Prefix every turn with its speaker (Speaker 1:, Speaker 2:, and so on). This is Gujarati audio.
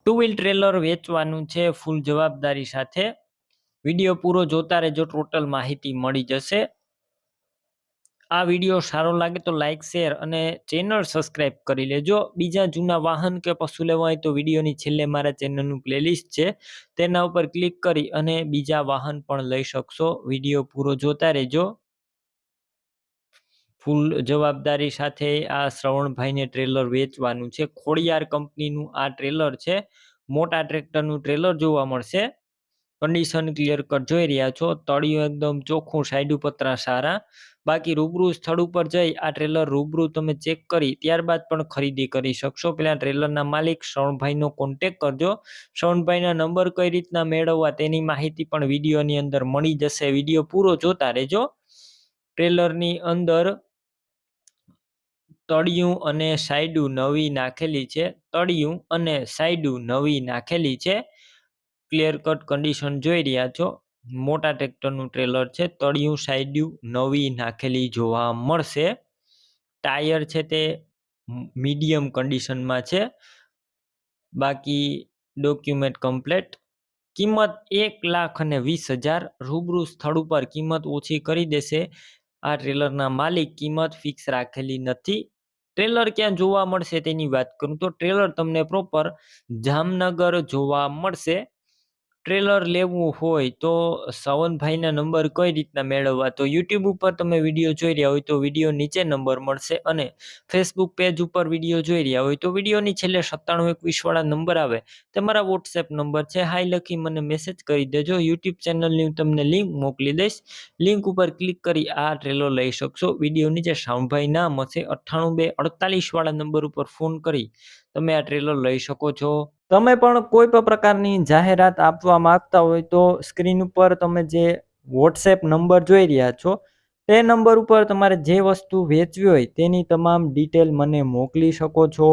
Speaker 1: ટુ વ્હીલ ટ્રેલર વેચવાનું છે ફૂલ જવાબદારી સાથે। વિડીયો પૂરો જોતા રહેજો, ટોટલ માહિતી મળી જશે। આ વિડીયો સારો લાગે તો લાઇક, શેર અને ચેનલ સબસ્ક્રાઇબ કરી લેજો। બીજા જૂના વાહન કે પશુ લેવા હોય તો વિડીયોની છેલ્લે મારા ચેનલનું પ્લેલિસ્ટ છે, તેના ઉપર ક્લિક કરી અને બીજા વાહન પણ લઈ શકશો। વિડીયો પૂરો જોતા રહેજો। ફૂલ જવાબદારી સાથે આ શ્રવણભાઈને ટ્રેલર વેચવાનું છે। ખોડિયાર કંપનીનું આ ટ્રેલર છે। મોટા ટ્રેક્ટરનું ટ્રેલર જોવા મળશે। કન્ડિશન ક્લિયર કટ જોઈ રહ્યા છો। તળિયું એકદમ ચોખ્ખું, સાઈડ પતરા સારા। બાકી રૂબરૂ સ્થળ ઉપર જઈ આ ટ્રેલર રૂબરૂ તમે ચેક કરી ત્યારબાદ પણ ખરીદી કરી શકશો। પેલા ટ્રેલરના માલિક શ્રવણભાઈનો કોન્ટેક કરજો। શ્રવણભાઈના નંબર કઈ રીતના મેળવવા તેની માહિતી પણ વિડીયોની અંદર મળી જશે। વિડીયો પૂરો જોતા રહેજો। ટ્રેલરની અંદર તળિયું અને સાઈડું નવી નાખેલી છે। તળિયું અને સાઈડું નવી નાખેલી છે। ક્લિયર કટ કન્ડિશન જોઈ રહ્યા છો। મોટા ટ્રેક્ટરનું ટ્રેલર છે। તળિયું સાઈડું નવી નાખેલી જોવા મળશે। ટાયર છે તે મીડિયમ કન્ડિશનમાં છે। બાકી ડોક્યુમેન્ટ કમ્પ્લીટ। કિંમત 1,20,000। રૂબરૂ સ્થળ ઉપર કિંમત ઓછી કરી દેશે આ ટ્રેલરના માલિક। કિંમત ફિક્સ રાખેલી નથી। ટ્રેલર ક્યાં જોવા મળશે તેની વાત કરું તો ટ્રેલર તમને પ્રોપર જામનગર જોવા મળશે। ટ્રેલર લેવું હોય તો શ્રવણભાઈના નંબર કઈ રીતના મેળવવા, તો યુટ્યુબ ઉપર તમે વિડીયો જોઈ રહ્યા હોય તો વિડીયો નીચે નંબર મળશે, અને ફેસબુક પેજ ઉપર વિડીયો જોઈ રહ્યા હોય તો વિડીયોની છેલ્લે 9721 વાળા નંબર આવે તે મારા વોટ્સએપ નંબર છે। હાઈ લખી મને મેસેજ કરી દેજો। યુટ્યુબ ચેનલની હું તમને લિંક મોકલી દઈશ। લિંક ઉપર ક્લિક કરી આ ટ્રેલર લઈ શકશો। વિડીયો નીચે શ્રવણભાઈ નામ હશે। 98 2 48 વાળા નંબર ઉપર ફોન કરી તમે આ ટ્રેલર લઈ શકો છો। તમે પણ કોઈ પણ પ્રકારની જાહેરાત આપવા માંગતા હોય તો સ્ક્રીન ઉપર તમે જે વોટ્સએપ નંબર જોઈ રહ્યા છો તે નંબર ઉપર તમારે જે વસ્તુ વેચવી હોય તેની તમામ ડિટેલ મને મોકલી શકો છો।